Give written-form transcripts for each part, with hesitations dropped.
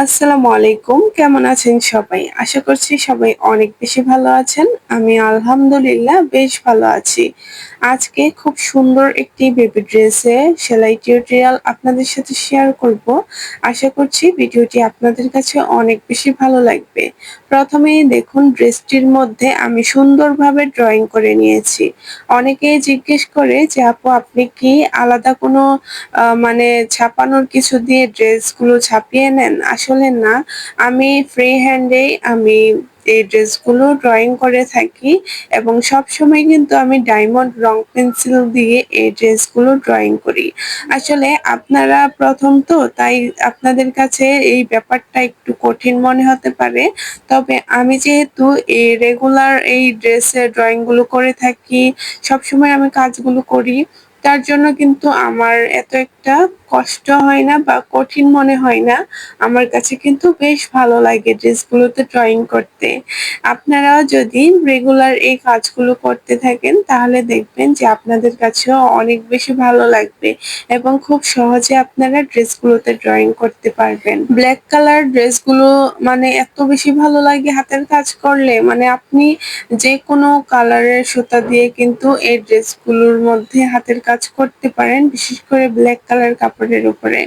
আসসালামু আলাইকুম। কেমন আছেন সবাই? আশা করছি সবাই অনেক বেশি ভালো আছেন। আমি আলহামদুলিল্লাহ বেশ ভালো আছি। আজকে খুব সুন্দর একটি বেবি ড্রেসের সেলাই টিউটোরিয়াল আপনাদের সাথে শেয়ার করব। আশা করছি ভিডিওটি আপনাদের কাছে অনেক বেশি ভালো লাগবে। প্রথমেই দেখুন ড্রেসটির মধ্যে আমি সুন্দরভাবে ড্রইং করে নিয়েছি। অনেকেই জিজ্ঞেস করে যে, "আপু আপনি কি আলাদা কোনো মানে ছাপানোর কিছু দিয়ে ড্রেসগুলো ছাপিয়ে নেন?" আসলে না, আমি ফ্রি হ্যান্ডেই এই ড্রেসগুলো ড্রইং করে থাকি এবং সবসময় কিন্তু আমি ডায়মন্ড রং পেন্সিল দিয়ে এই ড্রেসগুলো ড্রইং করি। আসলে আপনারা ১ম তো তাই আপনাদের কাছে এই ব্যাপারটা একটু কঠিন মনে হতে পারে। তবে আমি যেহেতু রেগুলার এই ড্রেসের ড্রইং গুলো করে থাকি, সবসময় আমি কাজগুলো করি, তার জন্য কিন্তু আমার এত একটা কষ্ট হয় না বা কঠিন মনে হয় না। আমার কাছে কিন্তু বেশ ভালো লাগে ড্রেসগুলোতে ড্রইং করতে। আপনারাও যদি রেগুলার এই কাজগুলো করতে থাকেন তাহলে দেখবেন যে আপনাদের কাছেও অনেক বেশি ভালো লাগবে এবং খুব সহজে আপনারা ড্রেসগুলোতে ড্রইং করতে পারবেন। ব্লাক কালার ড্রেসগুলো মানে এত বেশি ভালো লাগে হাতের কাজ করলে, মানে আপনি যেকোনো কালারের সুতা দিয়ে কিন্তু এই ড্রেসগুলোর মধ্যে হাতের কাজ করতে পারেন, বিশেষ করে ব্লাক কালার কাপড়ের উপরে।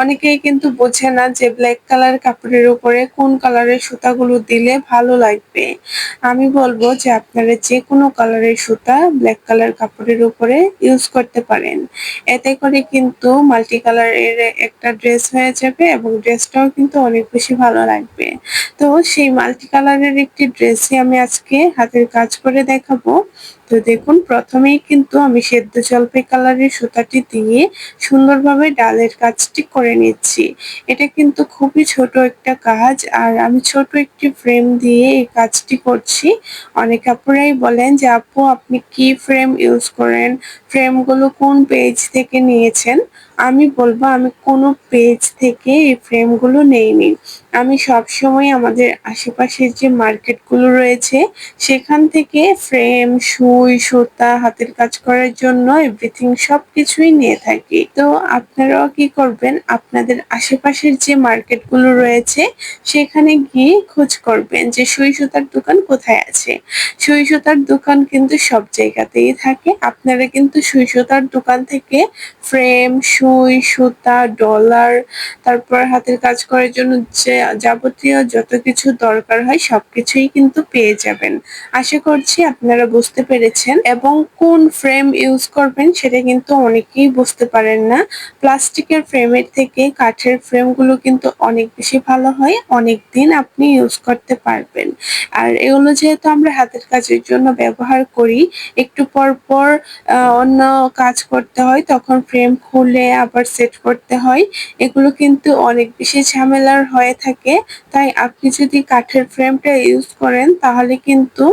অনেকেই কিন্তু বোঝে না যে ব্লাক কালার কাপড়ের উপরে কোন কালারের সুতাগুলো দিলে ভালো লাগবে। আমি বলব যে আপনারা যেকোনো কালারের সুতা ব্লাক কালার কাপড়ের উপরে ইউজ করতে পারেন। এতে করে কিন্তু মাল্টি কালারের একটা ড্রেস হয়ে যাবে এবং ড্রেসটাও কিন্তু অনেক বেশি ভালো লাগবে। তো সেই মাল্টি কালারের একটি ড্রেসই আমি আজকে হাতের কাজ করে দেখাবো। তো দেখুন প্রথমেই কিন্তু আমি সেদ্ধ জলপাই কালারের সুতাটি দিয়ে সুন্দরভাবে ডালের কাজটি করে নিচ্ছি। এটা কিন্তু খুবই ছোট একটা কাজ আর আমি ছোট একটি ফ্রেম দিয়ে এই কাজটি করছি। অনেক আপুরাই বলেন যে, "আপু আপনি কি ফ্রেম ইউজ করেন? ফ্রেমগুলো কোন পেজ থেকে নিয়েছেন?" আমি বলব আমি কোনো পেজ থেকে এই ফ্রেমগুলো নেইনি। আমি সবসময় আমাদের আশেপাশের যে মার্কেটগুলো রয়েছে সেখান থেকে ফ্রেম, সুই, সুতা, হাতের কাজ করার জন্য এভরিথিং সবকিছুই নিয়ে থাকি। তো আপনারাও কি করবেন, আপনাদের আশেপাশের যে মার্কেটগুলো রয়েছে সেখানে গিয়ে খোঁজ করবেন যে সুই সুতার দোকান কোথায় আছে। সুই সুতার দোকান কিন্তু সব জায়গাতেই থাকে। আপনারা কিন্তু সুই সুতার দোকান থেকে ফ্রেম, সুই, সুতা, ডলার, তারপর হাতের কাজ করার জন্য যে যাবতীয় যত কিছু দরকার হয় সবকিছুই কিন্তু পেয়ে যাবেন। আশা করছি আপনারা বুঝতে পেরেছেন এবং কোন ফ্রেম ইউজ করবেন সেটা কিন্তু অনেকেই বুঝতে পারেন না। প্লাস্টিকের ফ্রেমের থেকে কাঠের ফ্রেমগুলো কিন্তু অনেক বেশি ভালো হয়। অনেকদিন আপনি ইউজ করতে পারবেন। আর এগুলো যেহেতু আমরা হাতের কাজের জন্য ব্যবহার করি, একটু পর অন্য কাজ করতে হয়, তখন ফ্রেম খুলে আবার সেট করতে হয়। এগুলো কিন্তু অনেক বেশি ঝামেলার হয়ে থাকে। তাই আপনি যদি কাঠের ফ্রেমটা ইউজ করেন তাহলে কিন্তু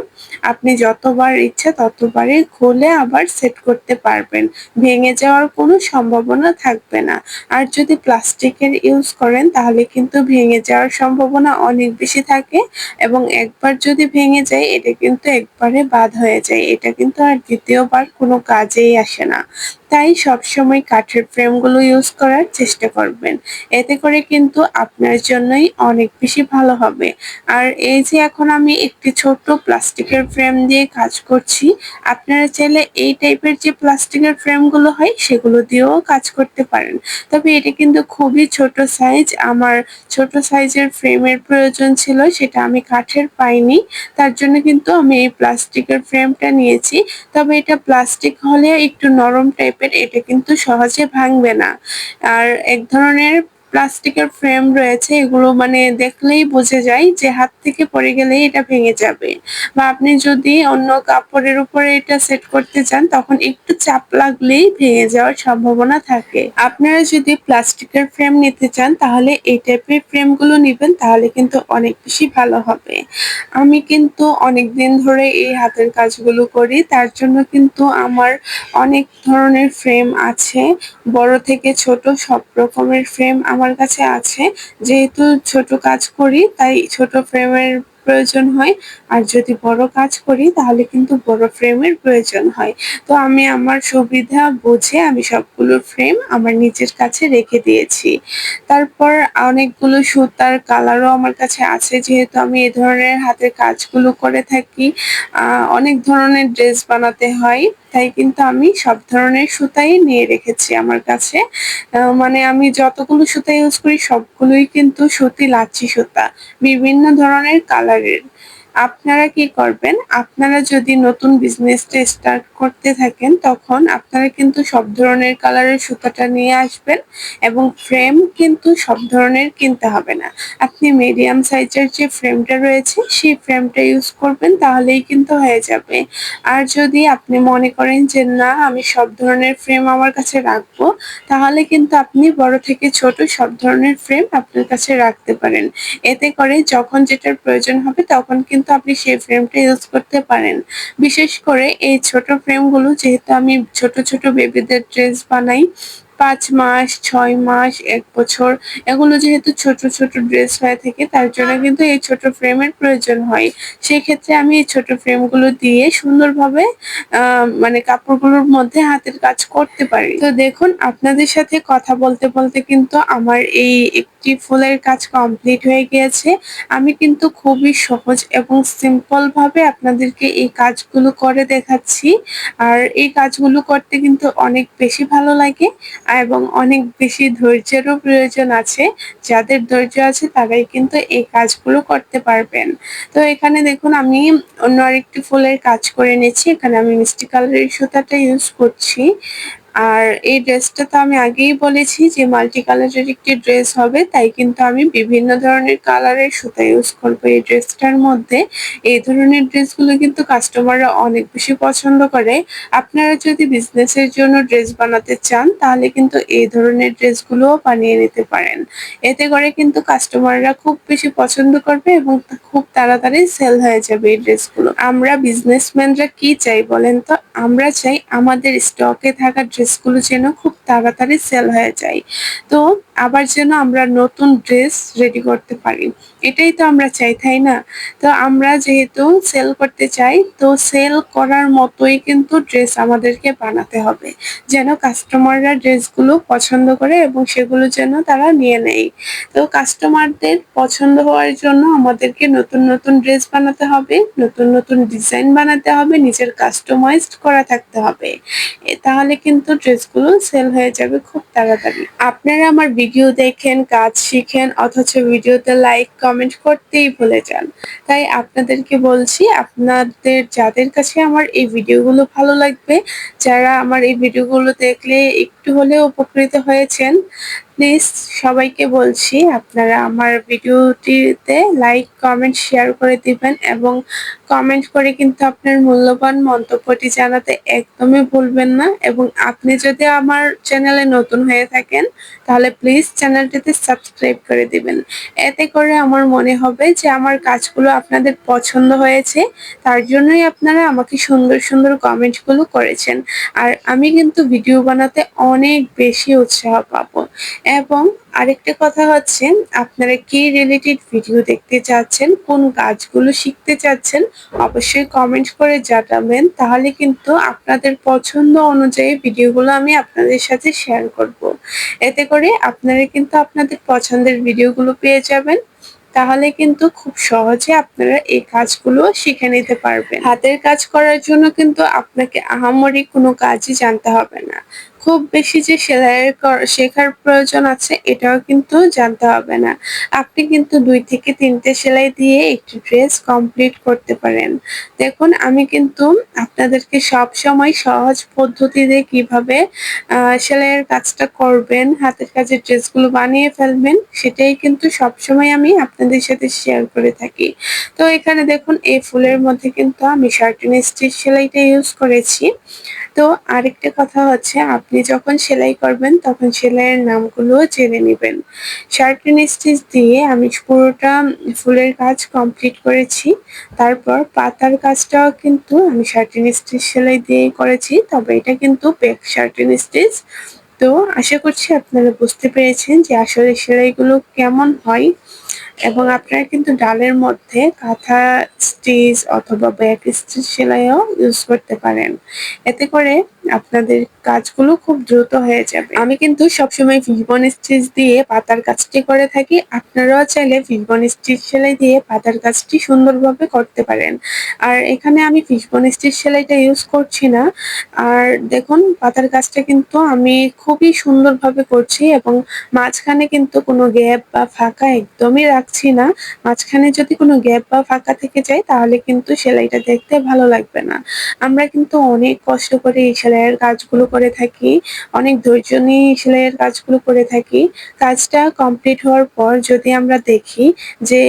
আপনি যতবার ইচ্ছা ততবারই খুলে আবার সেট করতে পারবেন। ভেঙে যাওয়ার কোনো সম্ভাবনা থাকবে না। আর যদি প্লাস্টিকের ইউজ করেন তাহলে কিন্তু ভেঙে যাওয়ার সম্ভাবনা অনেক বেশি থাকে এবং একবার যদি ভেঙে যায় এটা কিন্তু একবারে বাদ হয়ে যায়। এটা কিন্তু আর ২য় বার কোনো কাজেই আসে না। তাই সবসময় কাঠের ফ্রেমগুলো ইউজ করার চেষ্টা করবেন। এতে করে কিন্তু আপনার জন্যই অনেক বেশি ভালো হবে। আর এই যে এখন আমি একটি ছোট্ট প্লাস্টিকের ফ্রেম দিয়ে কাজ করছি, আপনারা চাইলে এই টাইপের যে প্লাস্টিকের ফ্রেমগুলো হয় সেগুলো দিয়েও কাজ করতে পারেন। তবে এটা কিন্তু খুবই ছোট সাইজ। আমার ছোট সাইজের ফ্রেমের প্রয়োজন ছিল, সেটা আমি কাঠের পাইনি। তার জন্য কিন্তু আমি এই প্লাস্টিকের ফ্রেমটা নিয়েছি। তবে এটা প্লাস্টিক হলে একটু নরম টাইপের, এটা কিন্তু সহজে ভাঙবে না। আর এক ধরনের প্লাস্টিকের ফ্রেম রয়েছে, এগুলো মানে দেখলেই বোঝা যায় যে হাত থেকে পড়ে গেলেই এটা ভেঙে যাবে। বা আপনি যদি অন্য কাপড়ের উপরে এটা সেট করতে চান তখন একটু চাপ লাগলেই ভেঙে যাওয়ার সম্ভাবনা থাকে। আপনারা যদি প্লাস্টিকের ফ্রেম নিতে চান তাহলে এই টাইপের ফ্রেমগুলো নিবেন, তাহলে কিন্তু অনেক বেশি ভালো হবে। আমি কিন্তু অনেকদিন ধরে এই হাতের কাজগুলো করি, তার জন্য কিন্তু আমার অনেক ধরনের ফ্রেম আছে। বড় থেকে ছোট সব রকমের ফ্রেম আমার কাছে আছে। যেহেতু ছোট কাজ করি তাই ছোট ফ্রেমের প্রয়োজন হয়, আর যদি বড় কাজ করি তাহলে কিন্তু বড় ফ্রেমের প্রয়োজন হয়। তো আমি আমার সুবিধা বুঝে আমি সবগুলো ফ্রেম আমার নিজের কাছে রেখে দিয়েছি। তারপর অনেকগুলো সুতার কালারও আমার কাছে আছে, যেহেতু আমি এ ধরনের হাতের কাজগুলো করে থাকি। অনেক ধরনের ড্রেস বানাতে হয়, তাই কিন্তু আমি সব ধরনের সুতাই নিয়ে রেখেছি আমার কাছে। মানে আমি যতগুলো সুতা ইউজ করি সবগুলোই কিন্তু সুতি লাচ্ছি সুতা, বিভিন্ন ধরনের কালারের। আপনারা কি করবেন? আপনারা যদি নতুন বিজনেসটা স্টার্ট করতে থাকেন তখন আপনারা কিন্তু সব ধরনের কালারের সুতাটা নিয়ে আসবেন, এবং ফ্রেম কিন্তু সব ধরনের কিনতে হবে না। আপনি মিডিয়াম সাইজের যে ফ্রেমটা রয়েছে সেই ফ্রেমটা ইউজ করবেন, তাহলেই কিন্তু হয়ে যাবে। আর যদি আপনি মনে করেন যে না আমি সব ধরনের ফ্রেম আমার কাছে রাখবো, তাহলে কিন্তু আপনি বড় থেকে ছোট সব ধরনের ফ্রেম আপনার কাছে রাখতে পারেন। এতে করে যখন যেটার প্রয়োজন হবে তখন কিন্তু আপনি সেই ফ্রেমটা ইউজ করতে পারেন। বিশেষ করে এই ছোট ফ্রেমগুলো, যেহেতু আমি ছোট, ছোট বেবিদের ড্রেস বানাই, ৫ মাস, ৬ মাস, ১ বছর, এগুলো যেহেতু ছোট, ছোট ড্রেস হয়ে থাকে তার জন্য কিন্তু এই ছোট ফ্রেমের প্রয়োজন হয়। সেক্ষেত্রে আমি এই ছোট ফ্রেমগুলো দিয়ে সুন্দরভাবে আ মানে কাপড়গুলোর মধ্যে হাতের কাজ করতে পারি। তো দেখুন, আপনাদের সাথে কথা বলতে, বলতে কিন্তু আমার এই একটি ফুলের কাজ কমপ্লিট হয়ে গিয়েছে। আমি কিন্তু খুবই সহজ এবং সিম্পল ভাবে আপনাদেরকে এই কাজগুলো করে দেখাচ্ছি। আর এই কাজগুলো করতে কিন্তু অনেক বেশি ভালো লাগে, এবং অনেক বেশি ধৈর্যেরও প্রয়োজন আছে। যাদের ধৈর্য আছে তারাই কিন্তু এই কাজগুলো করতে পারবেন। তো এখানে দেখুন আমি অন্য আরেকটি ফুলের কাজ করে নিয়েছি। এখানে আমি মিষ্টি কালারের সুতাটা ইউজ করছি। আর এই ড্রেসটা তো আমি আগেই বলেছি যে মাল্টি কালারের একটি ড্রেস হবে, তাই কিন্তু আমি বিভিন্ন ধরনের কালারের সুতা ইউজ করব এই ড্রেসটার মধ্যে। এই ধরনের ড্রেসগুলো কিন্তু কাস্টমাররা অনেক বেশি পছন্দ করে। আপনারা যদি বিজনেসের জন্য ড্রেস বানাতে চান তাহলে কিন্তু এই ধরনের ড্রেসগুলোও বানিয়ে নিতে পারেন। এতে করে কিন্তু কাস্টমাররা খুব বেশি পছন্দ করবে এবং খুব তাড়াতাড়ি সেল হয়ে যাবে এই ড্রেসগুলো। আমরা বিজনেসম্যানরা কি চাই বলেন তো? আমরা চাই আমাদের স্টকে থাকা ড্রেসগুলো যেন খুব তাড়াতাড়ি সেল হয়ে যায়। তো আবার যেন আমরা নতুন ড্রেস রেডি করতে পারি। এটাই তো আমরা চাই, তাই না? তো আমরা যেহেতু সেল করতে চাই, তো সেল করার মতোই কিন্তু ড্রেস আমাদেরকে বানাতে হবে। যেন কাস্টমাররা ড্রেসগুলো পছন্দ করে এবং সেগুলো যেন তারা নিয়ে নেয়। তো কাস্টমারদের পছন্দ হওয়ার জন্য আমাদেরকে নতুন, নতুন ড্রেস বানাতে হবে, নতুন, নতুন ডিজাইন বানাতে হবে, নিজের কাস্টমাইজড করা থাকতে হবে। তাহলে কিন্তু ড্রেসগুলো সেল হয়ে যাবে খুব তাড়াতাড়ি। আপনারা আমার ভিডিও দেখেন, কাজ শিখেন, অথচ ভিডিওতে লাইক, কমেন্ট করতেই ভুলে যান। তাই আপনাদেরকে বলছি, আপনাদের যাদের কাছে আমার এই ভিডিওগুলো ভালো লাগবে, যারা আমার এই ভিডিওগুলো দেখলে একটু হলেও উপকৃত হয়েছেন, প্লিজ সবাইকে বলছি আপনারা আমার ভিডিওটিতে লাইক, কমেন্ট, শেয়ার করে দিবেন, এবং কমেন্ট করে কিন্তু আপনার মূল্যবান মন্তব্যটি জানাতে একদমই ভুলবেন না। এবং আপনি যদি আমার চ্যানেলে নতুন হয়ে থাকেন তাহলে প্লিজ চ্যানেলটিতে সাবস্ক্রাইব করে দিবেন। এতে করে আমার মনে হবে যে আমার কাজগুলো আপনাদের পছন্দ হয়েছে, তার জন্যই আপনারা আমাকে সুন্দর, সুন্দর কমেন্টগুলো করেছেন। আর আমি কিন্তু ভিডিও বানাতে অনেক বেশি উৎসাহ পাবো। এবং আরেকটা কথা হচ্ছে, আপনারা কি রিলেটেড ভিডিও দেখতে চাচ্ছেন, কোন কাজগুলো শিখতে চাচ্ছেন, অবশ্যই কমেন্ট করে জানাবেন। তাহলে কিন্তু আপনাদের পছন্দ অনুযায়ী ভিডিওগুলো আমি আপনাদের সাথে শেয়ার করব। এতে করে আপনারা কিন্তু আপনাদের পছন্দের ভিডিওগুলো পেয়ে যাবেন। তাহলে কিন্তু খুব সহজে আপনারা এই কাজগুলো শিখে নিতে পারবেন। হাতের কাজ করার জন্য কিন্তু আপনাকে আহামরি কোনো কাজই জানতে হবে না। খুব বেশি যে সেলাইয়ের শেখার প্রয়োজন আছে এটাও কিন্তু জানতে হবে না। আপনি কিন্তু ২ থেকে ৩ টে সেলাই দিয়ে একটি ড্রেস কমপ্লিট করতে পারেন। দেখুন, আমি কিন্তু আপনাদেরকে সবসময় সহজ পদ্ধতিতে কিভাবে সেলাইয়ের কাজটা করবেন, হাতের কাজের ড্রেসগুলো বানিয়ে ফেলবেন, সেটাই কিন্তু সবসময় আমি আপনাদের সাথে শেয়ার করে থাকি। তো এখানে দেখুন এই ফুলের মধ্যে কিন্তু আমি শার্টিন স্টিচ সেলাইটা ইউজ করেছি। তো আরেকটা কথা হচ্ছে, আপনি যখন সেলাই করবেন তখন সেলাইয়ের নামগুলোও জেনে নিবেন। শার্টিন স্টিচ দিয়ে আমি পুরোটা ফুলের কাজ কমপ্লিট করেছি। তারপর পাতার কাজটাও কিন্তু আমি শার্টিন স্টিচ সেলাই দিয়েই করেছি। তবে এটা কিন্তু ব্যাক শার্টিন স্টিচ। তো আশা করছি আপনারা বুঝতে পেরেছেন যে আসলে সেলাইগুলো কেমন হয়। এবং আপনারা কিন্তু ডালের মধ্যে কাঁথা স্টিচ অথবা ব্যাক স্টিচ সেলাইও ইউজ করতে পারেন। এতে করে আপনাদের কাজগুলো খুব দ্রুত হয়ে যাবে। আমি কিন্তু সবসময় ফিশবোন স্টিচ দিয়ে পাতার কাজটি করে থাকি। আপনারাও চাইলে ফিশবোন স্টিচ সেলাই দিয়ে পাতার কাজটি সুন্দরভাবে করতে পারেন। আর এখানে আমি ফিশবোন স্টিচ সেলাইটা ইউজ করছি না। আর দেখুন পাতার কাজটা কিন্তু আমি খুবই সুন্দরভাবে করছি এবং মাঝখানে কিন্তু কোনো গ্যাপ বা ফাঁকা একদমই রাখছি না। মাঝখানে যদি কোনো গ্যাপ বা ফাঁকা থেকে যায় তাহলে কিন্তু সেলাইটা দেখতে ভালো লাগবে না। আমরা কিন্তু অনেক কষ্ট করে এই সেলাইয়ের কাজগুলো করে থাকি। অনেক ধৈর্য নিয়ে এই সেলাইয়ের কাজগুলো করে থাকি। কাজটা কমপ্লিট হওয়ার পর যদি আমরা দেখি যে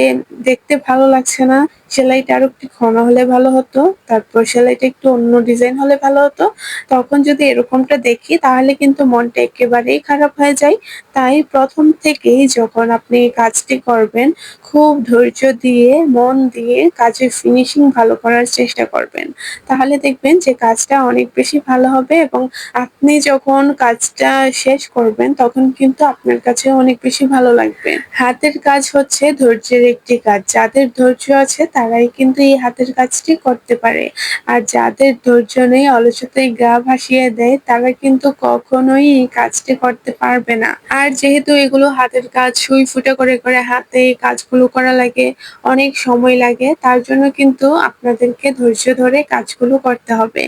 দেখতে ভালো লাগছে না, সেলাইটা আরো একটু ঘন হলে ভালো হতো, তারপর সেলাইটা একটু অন্য ডিজাইন হলে ভালো হতো। তখন যদি এরকমটা দেখি তাহলে কিন্তু মনটা একেবারেই খারাপ হয়ে যায়। তাই ১ম থেকেই যখন আপনি কাজটি করবেন, খুব ধৈর্য দিয়ে, মন দিয়ে কাজের ফিনিশিং ভালো করার চেষ্টা করবেন। তাহলে দেখবেন যে কাজটা অনেক বেশি ভালো হবে এবং আপনি যখন কাজটা শেষ করবেন তখন কিন্তু আপনার কাছে অনেক বেশি ভালো লাগবে। হাতের কাজ হচ্ছে ধৈর্যের একটি কাজ। যাদের ধৈর্য আছে তারাই কিন্তু এই হাতের কাজটি করতে পারে। আর যাদের ধৈর্য নেই, অলসতায় গা ভাসিয়ে দেয় তারা কিন্তু কখনোই এই কাজটি করতে পারবে না। আর যেহেতু এগুলো হাতের কাজ, সুই ফুটা করে হাতে এই কাজগুলো করা লাগে, অনেক সময় লাগে। তার জন্য কিন্তু আপনাদেরকে ধৈর্য ধরে কাজগুলো করতে হবে।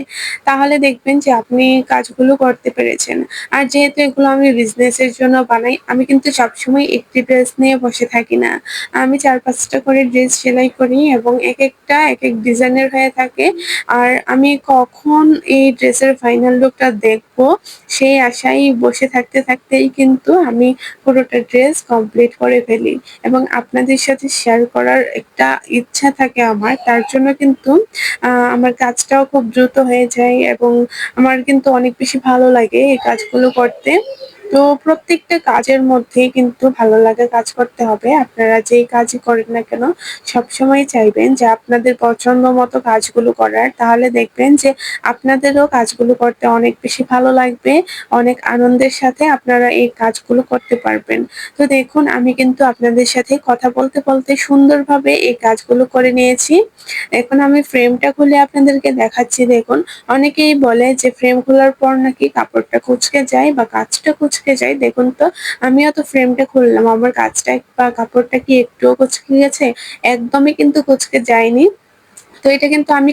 তাহলে দেখবেন যে আপনি কাজগুলো করতে পেরেছেন। আর যেহেতু এগুলো আমি বিজনেসের জন্য বানাই, আমি কিন্তু সবসময় একটি ড্রেস নিয়ে বসে থাকি না। আমি ৪-৫ টা করে ড্রেস সেলাই করি এবং একেকটা একেক ডিজাইনের হয়ে থাকে। আর আমি কখন এই ড্রেসের ফাইনাল লুকটা দেখবো, সেই আশায় বসে থাকতেই কিন্তু আমি পুরোটা ড্রেস কমপ্লিট করে ফেলি এবং আপনাদের সাথে শেয়ার করার একটা ইচ্ছা থাকে আমার। তার জন্য কিন্তু আমার কাজটাও খুব দ্রুত হয়ে যায় এবং আমার কিন্তু অনেক বেশি ভালো লাগে এই কাজগুলো করতে। তো প্রত্যেকটা কাজের মধ্যেই কিন্তু ভালো লাগা কাজ করতে হবে। আপনারা যেই কাজই করেন না কেন সবসময় চাইবেন যে আপনাদের পছন্দ মতো কাজগুলো করার। তাহলে দেখবেন যে আপনাদেরও কাজগুলো করতে অনেক বেশি ভালো লাগবে। অনেক আনন্দের সাথে আপনারা এই কাজগুলো করতে পারবেন। তো দেখুন আমি কিন্তু আপনাদের সাথে কথা বলতে সুন্দরভাবে এই কাজগুলো করে নিয়েছি। এখন আমি ফ্রেমটা খুলে আপনাদেরকে দেখাচ্ছি দেখুন। অনেকেই বলে যে ফ্রেম খোলার পর নাকি কাপড়টা কুঁচকে যায় বা কাঁচটা কুঁচকে যায়। দেখুন তো আমিও তো ফ্রেমটা খুললাম। আমার কাঁচটা বা কাপড়টা কি একটুও কুঁচকে গেছে? একদমই কিন্তু কুঁচকে যায়নি। তো এটা কিন্তু আমি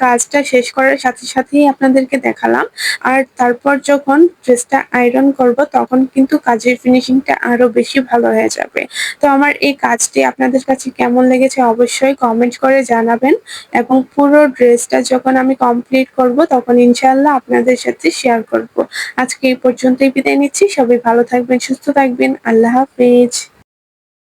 কাজটা শেষ করার সাথেই আপনাদেরকে দেখালাম। আর তারপর যখন ড্রেসটা আয়রন করব তখন কিন্তু কাজের ফিনিশিংটা আরো বেশি ভালো হয়ে যাবে। তো আমার এই কাজটি আপনাদের কাছে কেমন লেগেছে অবশ্যই কমেন্ট করে জানাবেন এবং পুরো ড্রেসটা যখন আমি কমপ্লিট করব তখন ইনশাআল্লাহ আপনাদের সাথে শেয়ার করব। আজকে এই পর্যন্তই বিদায় নিচ্ছি। সবাই ভালো থাকবেন, সুস্থ থাকবেন। আল্লাহ হাফেজ।